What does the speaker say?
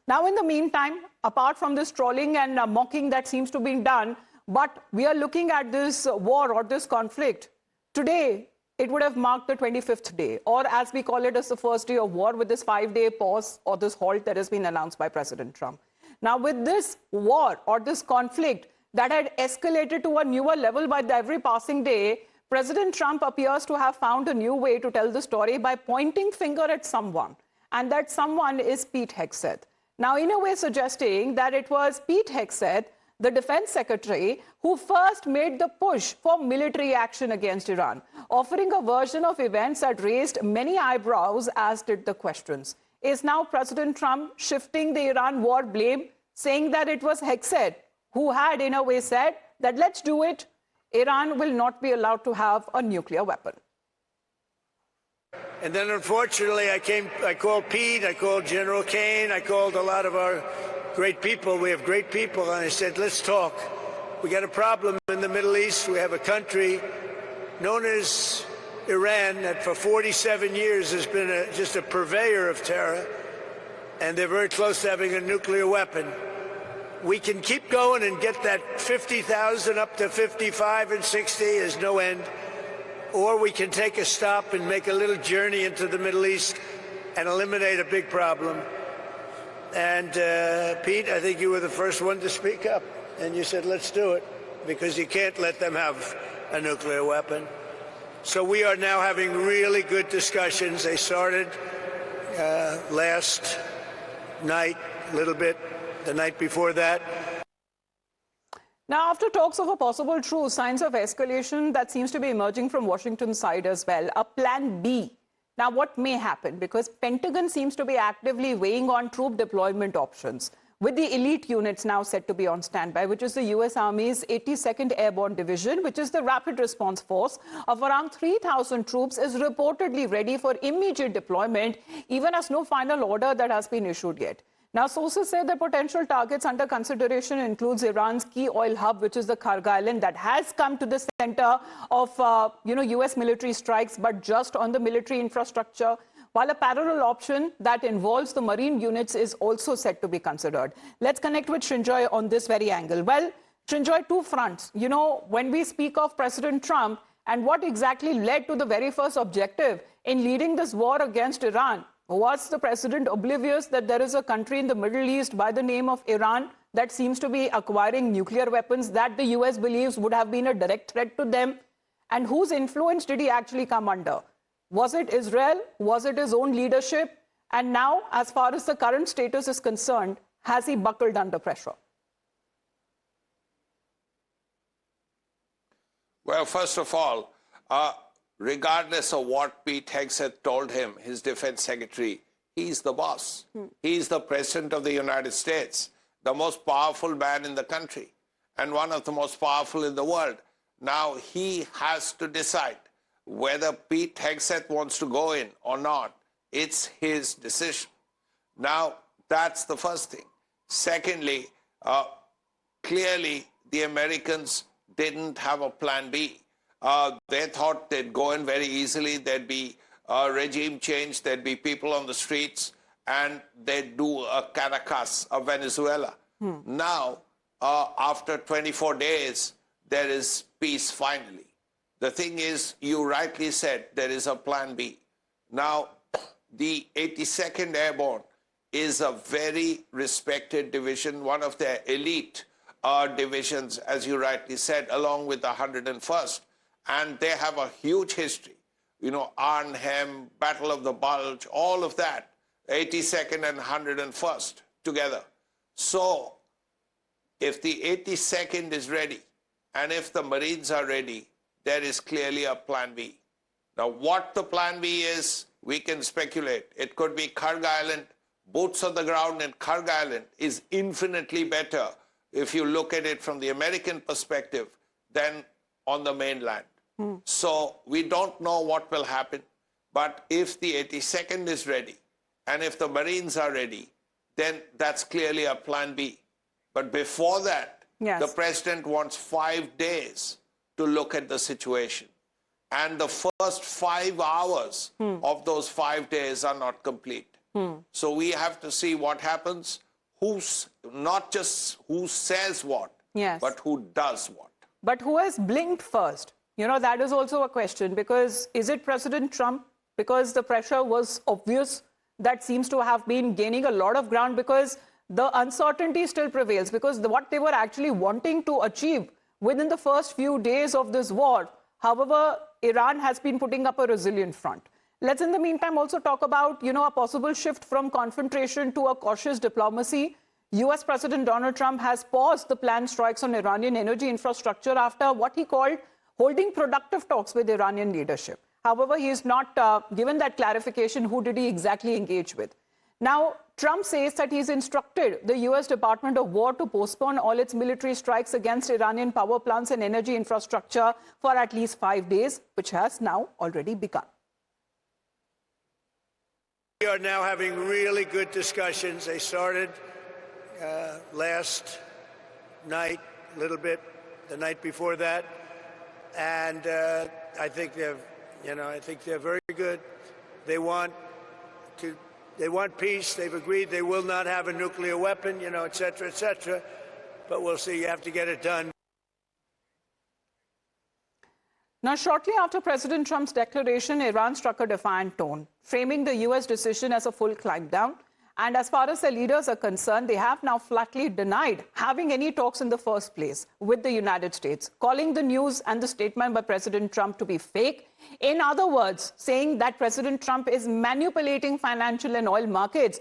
Now, in the meantime, apart from this trolling and mocking that seems to be done, but we are looking at this war or this conflict. Today, it would have marked the 25th day, or as we call it, as the first day of war with this 5-day pause or this halt that has been announced by President Trump. Now, with this war or this conflict that had escalated to a newer level by every passing day, President Trump appears to have found a new way to tell the story by pointing finger at someone, and that someone is Pete Hegseth. Now, in a way suggesting that it was Pete Hegseth, the defense secretary, who first made the push for military action against Iran, offering a version of events that raised many eyebrows, as did the questions. Is now President Trump shifting the Iran war blame, saying that it was Hegseth who had, in a way, said that let's do it. Iran will not be allowed to have a nuclear weapon. And then, unfortunately, I called Pete, I called General Kane, I called a lot of our great people. We have great people, and I said, let's talk. We got a problem in the Middle East. We have a country known as Iran that for 47 years has been just a purveyor of terror, and they're very close to having a nuclear weapon. We can keep going and get that 50,000 up to 55 and 60 is no end. Or we can take a stop and make a little journey into the Middle East and eliminate a big problem. And Pete, I think you were the first one to speak up. And you said, let's do it, because you can't let them have a nuclear weapon. So we are now having really good discussions. They started last night, a little bit, the night before that. Now, after talks of a possible truce, signs of escalation that seems to be emerging from Washington's side as well, a plan B. Now, what may happen? Because Pentagon seems to be actively weighing on troop deployment options, with the elite units now set to be on standby, which is the U.S. Army's 82nd Airborne Division, which is the rapid response force of around 3,000 troops, is reportedly ready for immediate deployment, even as no final order that has been issued yet. Now, sources say the potential targets under consideration includes Iran's key oil hub, which is the Karg Island, that has come to the center of, U.S. military strikes, but just on the military infrastructure, while a parallel option that involves the marine units is also set to be considered. Let's connect with Srinjoy on this very angle. Well, Srinjoy, two fronts. You know, when we speak of President Trump and what exactly led to the very first objective in leading this war against Iran, was the president oblivious that there is a country in the Middle East by the name of Iran that seems to be acquiring nuclear weapons that the US believes would have been a direct threat to them? And whose influence did he actually come under? Was it Israel? Was it his own leadership? And now, as far as the current status is concerned, has he buckled under pressure? Well, first of all, regardless of what Pete Hegseth told him, his defense secretary, he's the boss. He's the president of the United States, the most powerful man in the country, and one of the most powerful in the world. Now he has to decide whether Pete Hegseth wants to go in or not. It's his decision. Now, that's the first thing. Secondly, clearly the Americans didn't have a plan B. They thought they'd go in very easily, there'd be a regime change, there'd be people on the streets, and they'd do a Caracas, a Venezuela. Now, after 24 days, there is peace finally. The thing is, you rightly said, there is a plan B. Now, the 82nd Airborne is a very respected division, one of their elite divisions, as you rightly said, along with the 101st. And they have a huge history. You know, Arnhem, Battle of the Bulge, all of that, 82nd and 101st together. So, if the 82nd is ready, and if the Marines are ready, there is clearly a plan B. Now, what the plan B is, we can speculate. It could be Karg Island. Boots on the ground in Karg Island is infinitely better if you look at it from the American perspective than on the mainland. So we don't know what will happen, but if the 82nd is ready, and if the Marines are ready, then that's clearly a plan B. But before that, the president wants 5 days to look at the situation. And the first 5 hours of those 5 days are not complete. So we have to see what happens, not just who says what, Yes. but who does what. But who has blinked first? You know, that is also a question, because is it President Trump? Because the pressure was obvious. That seems to have been gaining a lot of ground, because the uncertainty still prevails, because what they were actually wanting to achieve within the first few days of this war. However, Iran has been putting up a resilient front. Let's in the meantime also talk about, you know, a possible shift from confrontation to a cautious diplomacy. US President Donald Trump has paused the planned strikes on Iranian energy infrastructure after what he called holding productive talks with Iranian leadership. However, he is not given that clarification. Who did he exactly engage with? Now, Trump says that he's instructed the US Department of War to postpone all its military strikes against Iranian power plants and energy infrastructure for at least 5 days, which has now already begun. We are now having really good discussions. They started last night, a little bit, the night before that, and I think they're very good. They want peace. They've agreed they will not have a nuclear weapon, et cetera, et cetera. But we'll see. You have to get it done. Now, shortly after President Trump's declaration, Iran struck a defiant tone, framing the US decision as a full climb down. And as far as the leaders are concerned, they have now flatly denied having any talks in the first place with the United States, calling the news and the statement by President Trump to be fake. In other words, saying that President Trump is manipulating financial and oil markets